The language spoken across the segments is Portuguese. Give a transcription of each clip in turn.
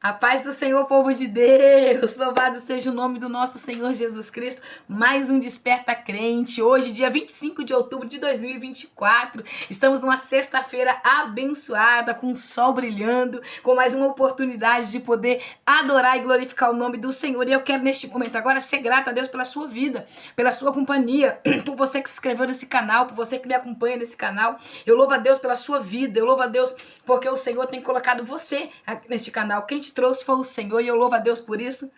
A paz do Senhor, povo de Deus, louvado seja o nome do nosso Senhor Jesus Cristo. Mais um Desperta Crente, hoje dia 25 de outubro de 2024, estamos numa sexta-feira abençoada, com o sol brilhando, com mais uma oportunidade de poder adorar e glorificar o nome do Senhor. E eu quero neste momento agora ser grata a Deus pela sua vida, pela sua companhia, por você que se inscreveu nesse canal, por você que me acompanha nesse canal. Eu louvo a Deus pela sua vida, eu louvo a Deus porque o Senhor tem colocado você aqui neste canal. Quem te trouxe foi o Senhor e eu louvo a Deus por isso.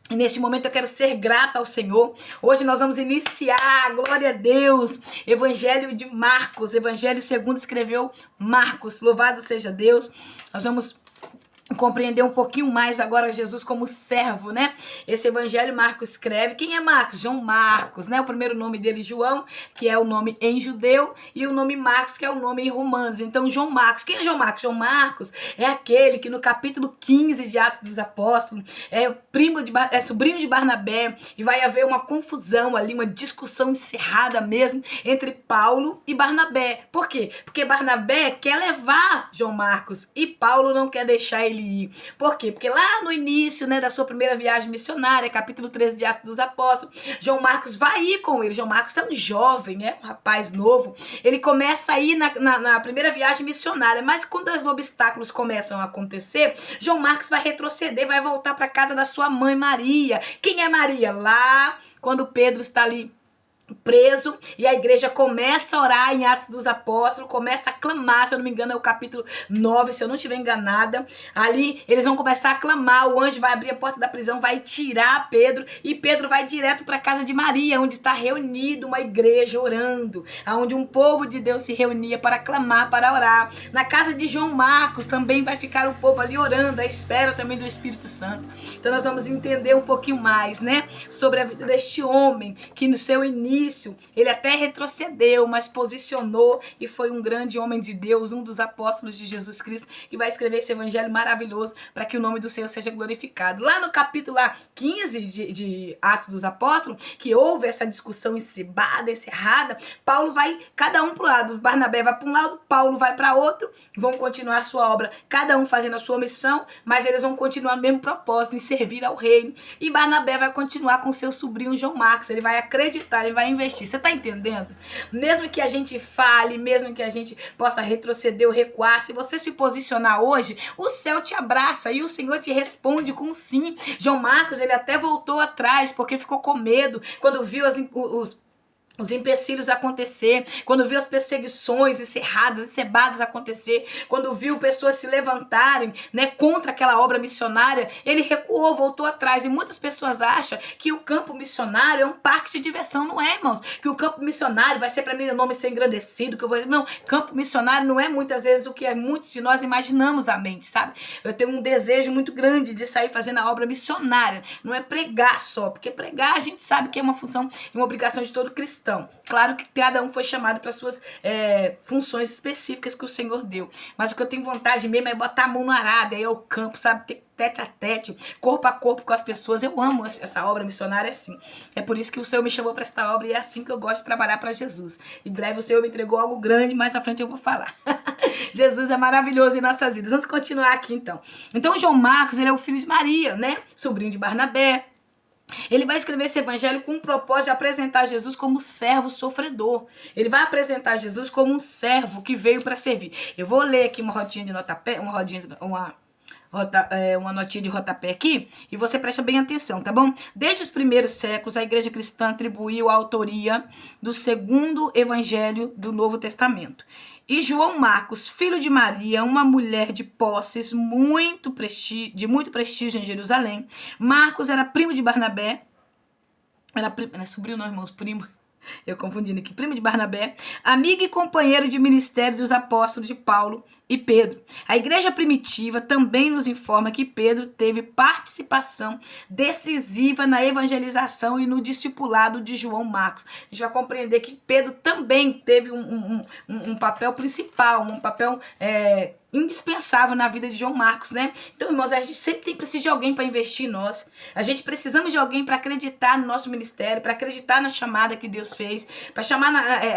E neste momento eu quero ser grata ao Senhor. Hoje nós vamos iniciar, glória a Deus, Evangelho de Marcos. Evangelho segundo escreveu Marcos. Louvado seja Deus. Nós vamos compreender um pouquinho mais agora Jesus como servo, né? Esse evangelho Marcos escreve. Quem é Marcos? João Marcos, né? O primeiro nome dele, João, que é o nome em judeu, e o nome Marcos, que é o nome em romanos. Então, João Marcos. Quem é João Marcos? João Marcos é aquele que no capítulo 15 de Atos dos Apóstolos é sobrinho de Barnabé, e vai haver uma confusão ali, uma discussão encerrada mesmo entre Paulo e Barnabé. Por quê? Porque Barnabé quer levar João Marcos e Paulo não quer deixar ele ir. Por quê? Porque lá no início, né, da sua primeira viagem missionária, capítulo 13 de Atos dos Apóstolos, João Marcos vai ir com ele. João Marcos é um jovem, né, um rapaz novo. Ele começa a ir na primeira viagem missionária, mas quando os obstáculos começam a acontecer, João Marcos vai retroceder, vai voltar para casa da sua mãe Maria. Quem é Maria? Lá, quando Pedro está ali preso, e a igreja começa a orar em Atos dos Apóstolos, começa a clamar, se eu não me engano é o capítulo 9, se eu não estiver enganada, ali eles vão começar a clamar, o anjo vai abrir a porta da prisão, vai tirar Pedro, e Pedro vai direto para a casa de Maria, onde está reunido uma igreja orando, onde um povo de Deus se reunia para clamar, para orar. Na casa de João Marcos também vai ficar o povo ali orando, à espera também do Espírito Santo. Então nós vamos entender um pouquinho mais, né, sobre a vida deste homem, que no seu início ele até retrocedeu, mas posicionou e foi um grande homem de Deus, um dos apóstolos de Jesus Cristo, que vai escrever esse evangelho maravilhoso para que o nome do Senhor seja glorificado. Lá no capítulo 15 de Atos dos Apóstolos, que houve essa discussão encebada, encerrada, Paulo vai, cada um para o lado, Barnabé vai para um lado, Paulo vai para outro, vão continuar a sua obra, cada um fazendo a sua missão, mas eles vão continuar no mesmo propósito, em servir ao reino. E Barnabé vai continuar com seu sobrinho João Marcos, ele vai acreditar, ele vai investir. Você tá entendendo? Mesmo que a gente fale, mesmo que a gente possa retroceder ou recuar, se você se posicionar hoje, o céu te abraça e o Senhor te responde com sim. João Marcos, ele até voltou atrás porque ficou com medo quando viu os empecilhos acontecer, quando viu as perseguições encebadas acontecer, quando viu pessoas se levantarem, né, contra aquela obra missionária, ele recuou, voltou atrás. E muitas pessoas acham que o campo missionário é um parque de diversão. Não é, irmãos, que o campo missionário vai ser para mim o nome ser engrandecido, que eu vou dizer, não, campo missionário não é muitas vezes o que muitos de nós imaginamos na mente, sabe? Eu tenho um desejo muito grande de sair fazendo a obra missionária, não é pregar só, porque pregar a gente sabe que é uma função e uma obrigação de todo cristão. Claro que cada um foi chamado para suas funções específicas que o Senhor deu. Mas o que eu tenho vontade mesmo é botar a mão no arado, aí é o campo, sabe? Ter tete a tete, corpo a corpo com as pessoas. Eu amo essa obra missionária assim. É por isso que o Senhor me chamou para esta obra e é assim que eu gosto de trabalhar para Jesus. Em breve o Senhor me entregou algo grande, mais à frente eu vou falar. Jesus é maravilhoso em nossas vidas. Vamos continuar aqui então. Então João Marcos, ele é o filho de Maria, né? Sobrinho de Barnabé. Ele vai escrever esse evangelho com o propósito de apresentar Jesus como servo sofredor. Ele vai apresentar Jesus como um servo que veio para servir. Eu vou ler aqui uma notinha de rodapé, uma notinha de rodapé aqui, e você presta bem atenção, tá bom? Desde os primeiros séculos, a igreja cristã atribuiu a autoria do segundo evangelho do Novo Testamento. E João Marcos, filho de Maria, uma mulher de posses, de muito prestígio em Jerusalém. Marcos era primo de Barnabé. Não é sobrinho não, irmãos, primo. Eu confundindo aqui. Primo de Barnabé, amigo e companheiro de ministério dos apóstolos de Paulo e Pedro. A igreja primitiva também nos informa que Pedro teve participação decisiva na evangelização e no discipulado de João Marcos. A gente vai compreender que Pedro também teve um papel principal, um papel indispensável na vida de João Marcos, né? Então, irmãos, a gente sempre precisa de alguém para investir em nós. A gente precisamos de alguém para acreditar no nosso ministério, para acreditar na chamada que Deus fez, para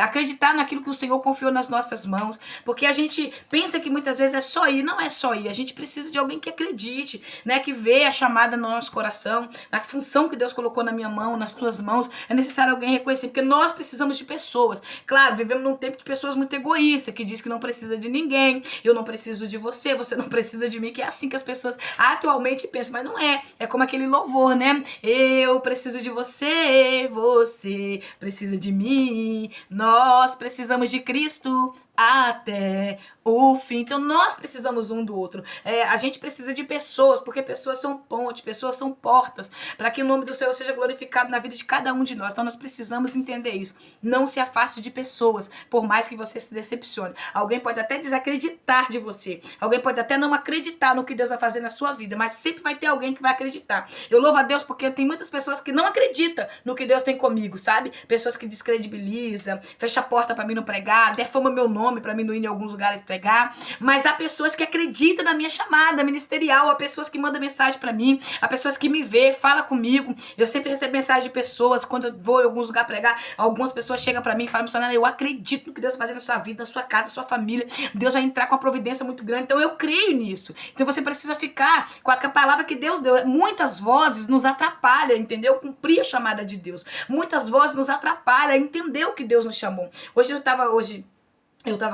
acreditar naquilo que o Senhor confiou nas nossas mãos, porque a gente pensa que muitas vezes é só ir, não é só ir. A gente precisa de alguém que acredite, né? Que vê a chamada no nosso coração, na função que Deus colocou na minha mão, nas tuas mãos. É necessário alguém reconhecer, porque nós precisamos de pessoas. Claro, vivemos num tempo de pessoas muito egoístas, que diz que não precisa de ninguém, eu não preciso de você, você não precisa de mim, que é assim que as pessoas atualmente pensam, mas não é. É como aquele louvor, né? Eu preciso de você, você precisa de mim, nós precisamos de Cristo até o fim. Então nós precisamos um do outro. A gente precisa de pessoas, porque pessoas são pontes, pessoas são portas, para que o nome do Senhor seja glorificado na vida de cada um de nós. Então nós precisamos entender isso. Não se afaste de pessoas, por mais que você se decepcione. Alguém pode até desacreditar de você. Alguém pode até não acreditar no que Deus vai fazer na sua vida, mas sempre vai ter alguém que vai acreditar. Eu louvo a Deus porque tem muitas pessoas que não acreditam no que Deus tem comigo, sabe? Pessoas que descredibilizam, fecha a porta para mim não pregar, defama meu nome para mim não ir em alguns lugares pregar, mas há pessoas que acreditam na minha chamada ministerial, há pessoas que mandam mensagem para mim, há pessoas que me vê, fala comigo. Eu sempre recebo mensagem de pessoas, quando eu vou em alguns lugares pregar, algumas pessoas chegam para mim e falam, missionária, eu acredito no que Deus vai fazer na sua vida, na sua casa, na sua família, Deus vai entrar com uma providência muito grande, então eu creio nisso. Então você precisa ficar com a palavra que Deus deu. Muitas vozes nos atrapalham, entendeu? Cumprir a chamada de Deus. Muitas vozes nos atrapalham a entender o que Deus nos chamou. Hoje eu estava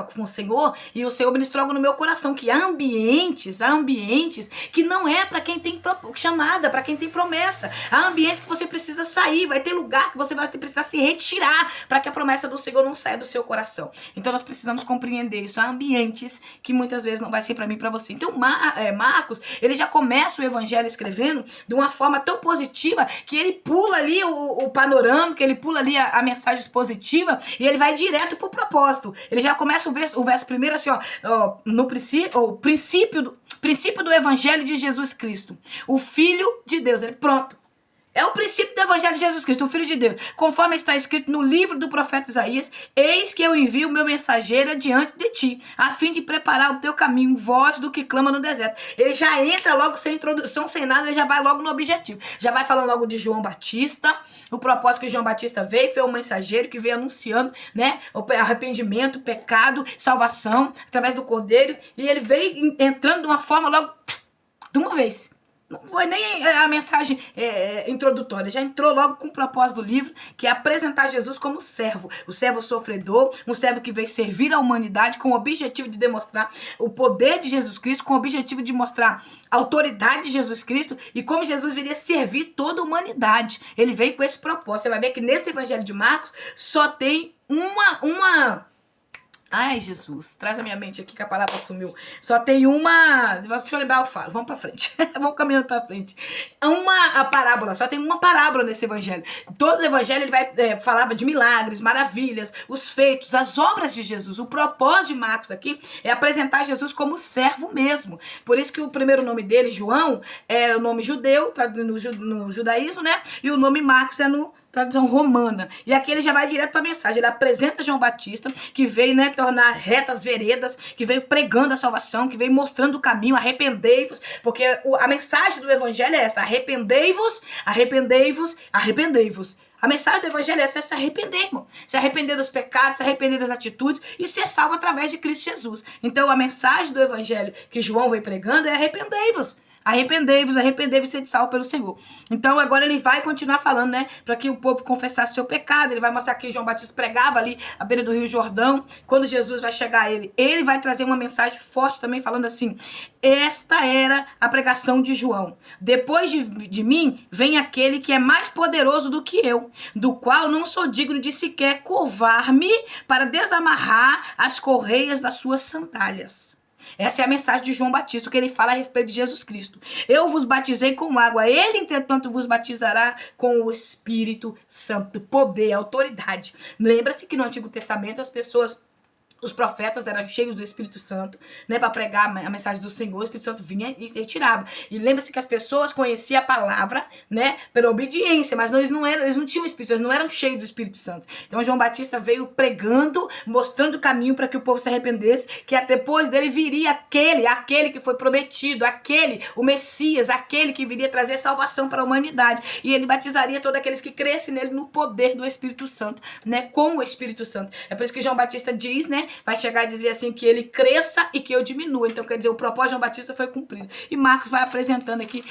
com o Senhor e o Senhor ministrou algo no meu coração, que há ambientes que não é para quem tem chamada, para quem tem promessa. Há ambientes que você precisa sair, vai ter lugar que você vai precisar se retirar para que a promessa do Senhor não saia do seu coração. Então nós precisamos compreender isso. Há ambientes que muitas vezes não vai ser para mim e para você. Então Marcos, ele já começa o evangelho escrevendo de uma forma tão positiva que ele pula ali o panorâmico, ele pula ali a mensagem expositiva e ele vai direto pro propósito. Ele já começa o verso primeiro assim, no princípio do evangelho de Jesus Cristo, o Filho de Deus. Ele, pronto. É o princípio do evangelho de Jesus Cristo, o Filho de Deus. Conforme está escrito no livro do profeta Isaías, eis que eu envio o meu mensageiro diante de ti, a fim de preparar o teu caminho, voz do que clama no deserto. Ele já entra logo sem introdução, sem nada, ele já vai logo no objetivo. Já vai falando logo de João Batista, o propósito que João Batista veio, foi um mensageiro que veio anunciando, né, o arrependimento, pecado, salvação, através do Cordeiro, e ele veio entrando de uma forma logo, de uma vez. Não foi nem a mensagem introdutória, já entrou logo com o propósito do livro, que é apresentar Jesus como servo, o servo sofredor, um servo que veio servir a humanidade com o objetivo de demonstrar o poder de Jesus Cristo, com o objetivo de mostrar a autoridade de Jesus Cristo e como Jesus viria servir toda a humanidade. Ele veio com esse propósito. Você vai ver que nesse evangelho de Marcos só tem uma... Ai, Jesus, traz a minha mente aqui que a palavra sumiu. Só tem uma... Deixa eu lembrar, eu falo. Vamos pra frente. Vamos caminhando pra frente. A parábola. Só tem uma parábola nesse evangelho. Todo o evangelho ele vai falar de milagres, maravilhas, os feitos, as obras de Jesus. O propósito de Marcos aqui é apresentar Jesus como servo mesmo. Por isso que o primeiro nome dele, João, é o nome judeu, no judaísmo, né? E o nome Marcos é no tradução romana. E aqui ele já vai direto para a mensagem. Ele apresenta João Batista, que veio, né, tornar retas veredas, que veio pregando a salvação, que veio mostrando o caminho, arrependei-vos, porque a mensagem do evangelho é essa: arrependei-vos, arrependei-vos, arrependei-vos. A mensagem do evangelho é essa: se arrepender, irmão. Se arrepender dos pecados, se arrepender das atitudes e ser salvo através de Cristo Jesus. Então a mensagem do evangelho que João vem pregando é: arrependei-vos. Arrependei-vos, arrependei-vos e ser salvo pelo Senhor. Então agora ele vai continuar falando, né, para que o povo confessasse seu pecado. Ele vai mostrar que João Batista pregava ali à beira do Rio Jordão. Quando Jesus vai chegar a ele vai trazer uma mensagem forte também, falando assim: esta era a pregação de João. Depois de mim vem aquele que é mais poderoso do que eu, do qual não sou digno de sequer curvar-me para desamarrar as correias das suas sandálias. Essa é a mensagem de João Batista, que ele fala a respeito de Jesus Cristo. Eu vos batizei com água, ele, entretanto, vos batizará com o Espírito Santo, poder, autoridade. Lembra-se que no Antigo Testamento as pessoas Os profetas eram cheios do Espírito Santo, né, para pregar a mensagem do Senhor. O Espírito Santo vinha e retirava. E lembra-se que as pessoas conheciam a palavra, né, pela obediência, mas eles não tinham o Espírito, eles não eram cheios do Espírito Santo. Então João Batista veio pregando, mostrando o caminho para que o povo se arrependesse, que depois dele viria aquele que foi prometido, o Messias, aquele que viria trazer salvação para a humanidade. E ele batizaria todos aqueles que crescem nele no poder do Espírito Santo, né, com o Espírito Santo. É por isso que João Batista diz, né, vai chegar a dizer assim, que ele cresça e que eu diminua. Então, quer dizer, o propósito de João Batista foi cumprido. E Marcos vai apresentando aqui,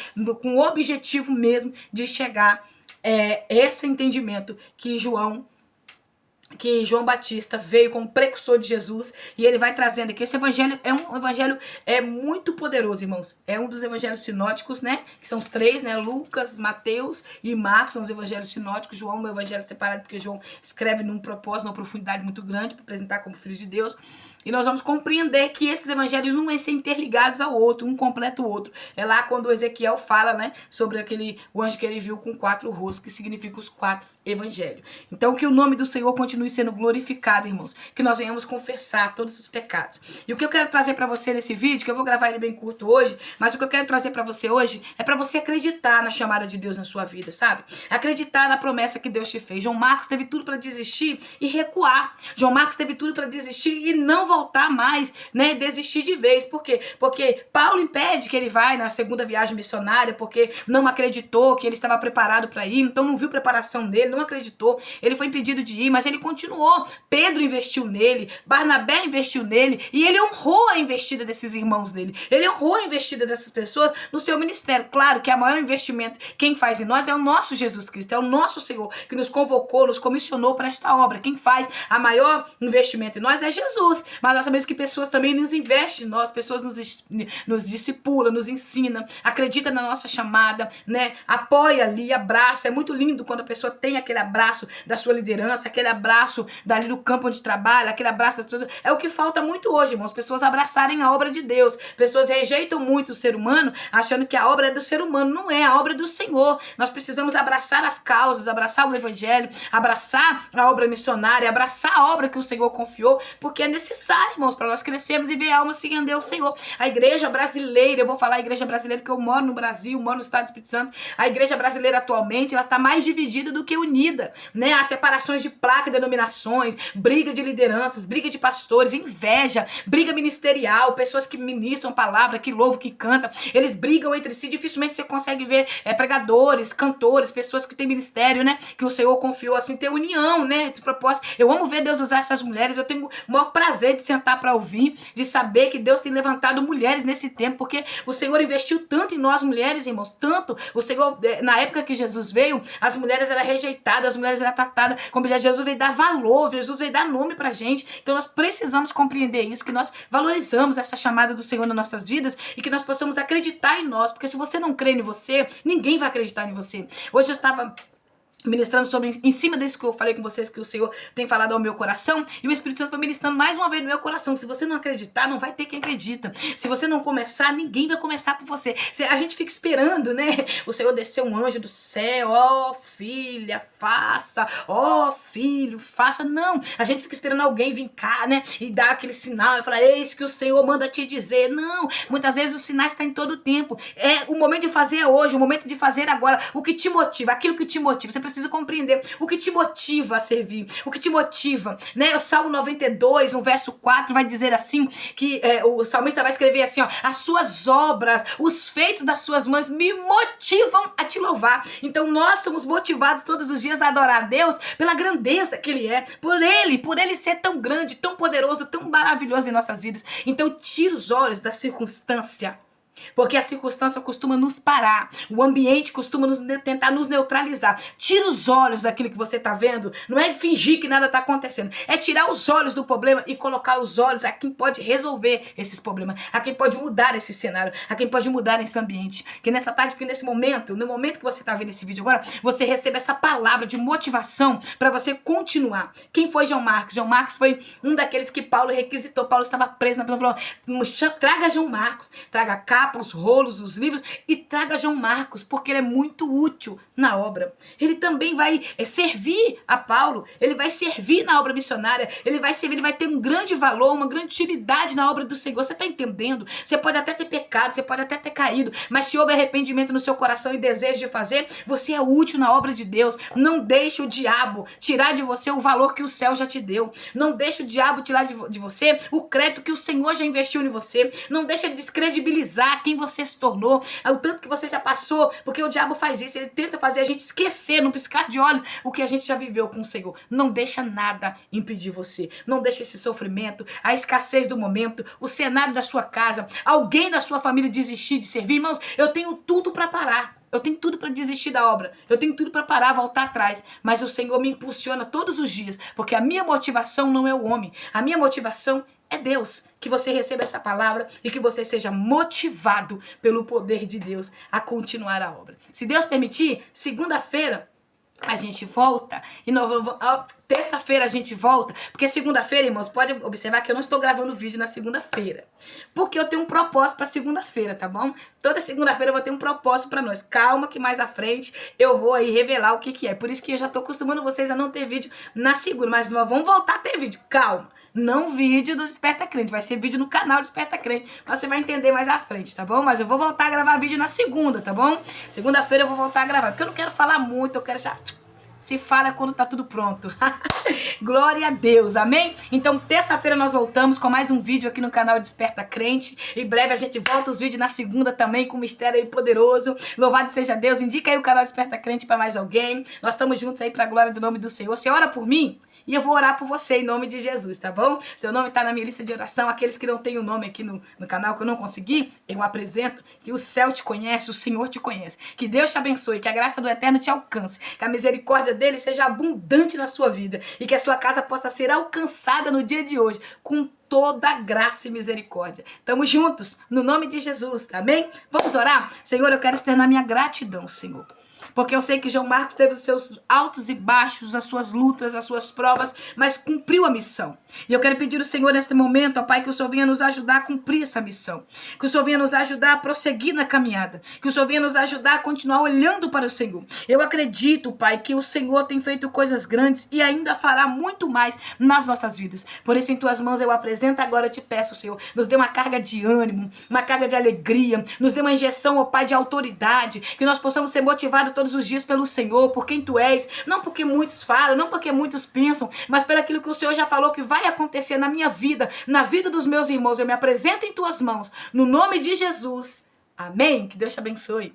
com o objetivo mesmo de chegar esse entendimento que João Batista veio como precursor de Jesus, e ele vai trazendo aqui. Esse evangelho é um evangelho muito poderoso, irmãos. É um dos evangelhos sinóticos, né? Que são os três, né? Lucas, Mateus e Marcos são os evangelhos sinóticos. João é um evangelho separado, porque João escreve num propósito, numa profundidade muito grande, para apresentar como filho de Deus. E nós vamos compreender que esses evangelhos não vão ser interligados ao outro, um completa o outro. É lá quando o Ezequiel fala, né? Sobre o anjo que ele viu com 4 rostos, que significa os 4 evangelhos. Então, que o nome do Senhor continue sendo glorificado, irmãos, que nós venhamos confessar todos os pecados. E o que eu quero trazer para você nesse vídeo, que eu vou gravar ele bem curto hoje, mas o que eu quero trazer para você hoje é para você acreditar na chamada de Deus na sua vida, sabe? Acreditar na promessa que Deus te fez. João Marcos teve tudo para desistir e recuar. João Marcos teve tudo para desistir e não voltar mais, né? Desistir de vez. Por quê? Porque Paulo impede que ele vai na segunda viagem missionária, porque não acreditou que ele estava preparado para ir, então não viu preparação dele, não acreditou. Ele foi impedido de ir, mas ele continuou. Pedro investiu nele, Barnabé investiu nele, e ele honrou a investida desses irmãos dele. Ele honrou a investida dessas pessoas no seu ministério. Claro que o maior investimento, quem faz em nós é o nosso Jesus Cristo, é o nosso Senhor, que nos convocou, nos comissionou para esta obra. Quem faz a maior investimento em nós é Jesus. Mas nós sabemos que pessoas também nos investem em nós, pessoas nos discipulam, nos ensinam, acreditam na nossa chamada, né? Apoia ali, abraça. É muito lindo quando a pessoa tem aquele abraço da sua liderança, aquele abraço dali do campo onde trabalha, aquele abraço das pessoas. É o que falta muito hoje, irmãos. Pessoas abraçarem a obra de Deus. Pessoas rejeitam muito o ser humano, achando que a obra é do ser humano. Não é, a obra é do Senhor. Nós precisamos abraçar as causas, abraçar o evangelho, abraçar a obra missionária, abraçar a obra que o Senhor confiou, porque é necessário, irmãos, para nós crescermos e ver almas se render ao Senhor. A igreja brasileira, eu vou falar a igreja brasileira porque eu moro no Brasil, moro no estado do Espírito Santo. A igreja brasileira atualmente, ela está mais dividida do que unida, né? Há separações de placa, denominações, briga de lideranças, briga de pastores, inveja, briga ministerial, pessoas que ministram palavra, que louvam, que cantam, eles brigam entre si. Dificilmente você consegue ver pregadores, cantores, pessoas que têm ministério, né? Que o Senhor confiou, assim, ter união, né? Esse propósito. Eu amo ver Deus usar essas mulheres, eu tenho o maior prazer de sentar para ouvir, de saber que Deus tem levantado mulheres nesse tempo, porque o Senhor investiu tanto em nós mulheres, irmãos, tanto. O Senhor, na época que Jesus veio, as mulheres eram rejeitadas, as mulheres eram tratadas como Jesus veio dar valor, Jesus veio dar nome pra gente. Então nós precisamos compreender isso, que nós valorizamos essa chamada do Senhor nas nossas vidas e que nós possamos acreditar em nós, porque se você não crê em você, ninguém vai acreditar em você. Hoje eu estava ministrando em cima disso que eu falei com vocês, que o Senhor tem falado ao meu coração, e o Espírito Santo foi ministrando mais uma vez no meu coração. Se você não acreditar, não vai ter quem acredita. Se você não começar, ninguém vai começar por você. A gente fica esperando, né? O Senhor desceu um anjo do céu, ó filha, faça, ó filho, faça. Não, a gente fica esperando alguém vir cá, né? E dar aquele sinal, e falar, eis que o Senhor manda te dizer. Não, muitas vezes o sinal está em todo o tempo. O momento de fazer é hoje, o momento de fazer é agora. O que te motiva, aquilo que te motiva, você precisa compreender o que te motiva a servir, o que te motiva, né? O Salmo 92, no verso 4, vai dizer assim, que o salmista vai escrever assim, ó, as suas obras, os feitos das suas mãos me motivam a te louvar. Então nós somos motivados todos os dias a adorar a Deus pela grandeza que Ele é, por Ele ser tão grande, tão poderoso, tão maravilhoso em nossas vidas. Então tira os olhos da circunstância, porque a circunstância costuma nos parar, o ambiente costuma tentar nos neutralizar. Tira os olhos daquilo que você está vendo, não é fingir que nada está acontecendo, é tirar os olhos do problema e colocar os olhos a quem pode resolver esses problemas, a quem pode mudar esse cenário, a quem pode mudar esse ambiente. Que nessa tarde, que nesse momento, no momento que você está vendo esse vídeo agora, você recebe essa palavra de motivação para você continuar. Quem foi João Marcos? João Marcos foi um daqueles que Paulo requisitou. Paulo estava preso na prisão, falou, traga João Marcos, traga a capa, capa, os rolos, os livros e traga João Marcos, porque ele é muito útil na obra. Ele também vai servir a Paulo, ele vai servir na obra missionária, ele vai servir, ele vai ter um grande valor, uma grande utilidade na obra do Senhor. Você está entendendo? Você pode até ter pecado, você pode até ter caído, mas se houve arrependimento no seu coração e desejo de fazer, você é útil na obra de Deus. Não deixe o diabo tirar de você o valor que o céu já te deu. Não deixe o diabo tirar de você o crédito que o Senhor já investiu em você. Não deixe ele descredibilizar quem você se tornou, o tanto que você já passou, porque o diabo faz isso, ele tenta fazer a gente esquecer, num piscar de olhos, o que a gente já viveu com o Senhor. Não deixa nada impedir você. Não deixa esse sofrimento, a escassez do momento, o cenário da sua casa, alguém da sua família desistir de servir. Irmãos, eu tenho tudo para parar. Eu tenho tudo para desistir da obra. Eu tenho tudo para parar, voltar atrás. Mas o Senhor me impulsiona todos os dias, porque a minha motivação não é o homem. A minha motivação é Deus. Que você receba essa palavra e que você seja motivado pelo poder de Deus a continuar a obra. Se Deus permitir, segunda-feira a gente volta e terça-feira a gente volta, porque segunda-feira, irmãos, pode observar que eu não estou gravando vídeo na segunda-feira, porque eu tenho um propósito para segunda-feira, tá bom? Toda segunda-feira eu vou ter um propósito para nós. Calma que mais à frente eu vou aí revelar o que é. Por isso que eu já tô acostumando vocês a não ter vídeo na segunda, mas nós vamos voltar a ter vídeo. Calma. Não vídeo do Desperta Crente, vai ser vídeo no canal Desperta Crente, você vai entender mais à frente, tá bom? Mas eu vou voltar a gravar vídeo na segunda, tá bom? Segunda-feira eu vou voltar a gravar, porque eu não quero falar muito, eu quero já... Se fala quando tá tudo pronto. Glória a Deus, amém? Então, terça-feira nós voltamos com mais um vídeo aqui no canal Desperta Crente. Em breve a gente volta os vídeos na segunda também com mistério aí poderoso. Louvado seja Deus. Indica aí o canal Desperta Crente para mais alguém. Nós estamos juntos aí para a glória do nome do Senhor. Você ora por mim? E eu vou orar por você em nome de Jesus, tá bom? Seu nome tá na minha lista de oração. Aqueles que não têm o nome aqui no canal, que eu não consegui, eu apresento que o céu te conhece, o Senhor te conhece. Que Deus te abençoe, que a graça do Eterno te alcance, que a misericórdia dele seja abundante na sua vida e que a sua casa possa ser alcançada no dia de hoje com toda graça e misericórdia. Estamos juntos, no nome de Jesus, amém? Vamos orar? Senhor, eu quero externar minha gratidão, Senhor. Porque eu sei que João Marcos teve os seus altos e baixos, as suas lutas, as suas provas, mas cumpriu a missão. E eu quero pedir ao Senhor neste momento, ó Pai, que o Senhor venha nos ajudar a cumprir essa missão. Que o Senhor venha nos ajudar a prosseguir na caminhada. Que o Senhor venha nos ajudar a continuar olhando para o Senhor. Eu acredito, Pai, que o Senhor tem feito coisas grandes e ainda fará muito mais nas nossas vidas. Por isso, em Tuas mãos eu apresento agora, eu te peço, Senhor, nos dê uma carga de ânimo, uma carga de alegria, nos dê uma injeção, ó Pai, de autoridade, que nós possamos ser motivados todos os dias pelo Senhor, por quem Tu és, não porque muitos falam, não porque muitos pensam, mas pelo aquilo que o Senhor já falou que vai acontecer na minha vida, na vida dos meus irmãos. Eu me apresento em Tuas mãos, no nome de Jesus. Amém? Que Deus te abençoe.